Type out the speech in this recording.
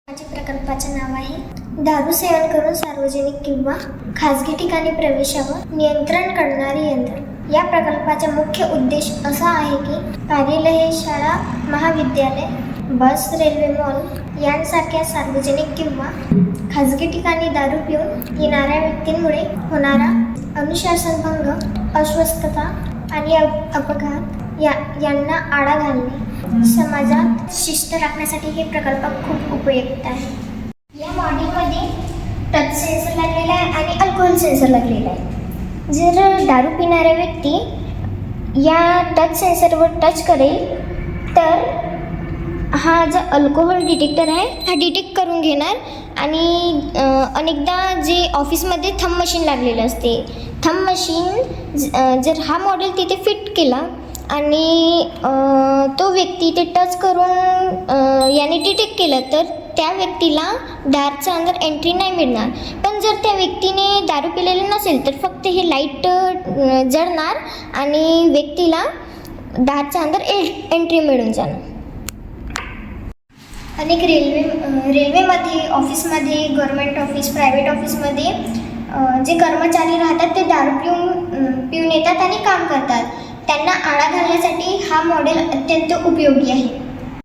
माझ्या प्रकल्पाचे नाव आहे दारू सेवन करून सार्वजनिक किंवा खाजगी ठिकाणी प्रवेशावर नियंत्रण करणारे यंत्र. या प्रकल्पाचा मुख्य उद्देश असा आहे की कार्यालये, शाळा, महाविद्यालय, बस, रेल्वे, मॉल यांसारख्या सार्वजनिक किंवा खाजगी ठिकाणी दारू पिऊन येणाऱ्या व्यक्तींमुळे होणारा अनुशासनभंग, अस्वस्थता आणि अपघात यांना आळा घालणे. समाजात शिस्त राखण्यासाठी हे प्रकल्प खूप उपयुक्त आहे. या मॉडेलमध्ये टच सेन्सर लागलेला आहे आणि अल्कोहोल सेन्सर लागलेला आहे. जर दारू पिणारा व्यक्ती या टच सेन्सरवर टच करेल तर हा जो अल्कोहोल डिटेक्टर आहे हा डिटेक्ट करून घेणार आणि अनेकदा जे ऑफिसमध्ये थंब मशीन लागलेलं असते, थंब मशीन जर हा मॉडेल तिथे फिट केला आणि तो व्यक्ती ते टच करून याने डिटेक्ट केलं तर त्या व्यक्तीला दारच्या अंदर एंट्री नाही मिळणार. पण जर त्या व्यक्तीने दारू पिलेलं नसेल तर फक्त हे लाईट जळणार आणि व्यक्तीला दारच्या अंदर एंट्री मिळून जाणार. अनेक रेल्वेमध्ये, ऑफिसमध्ये, गव्हर्मेंट ऑफिस, प्रायव्हेट ऑफिसमध्ये जे कर्मचारी राहतात ते दारू पिऊन येतात आणि काम करतात. त्यांना आळा घालण्यासाठी हा मॉडेल अत्यंत उपयोगी आहे.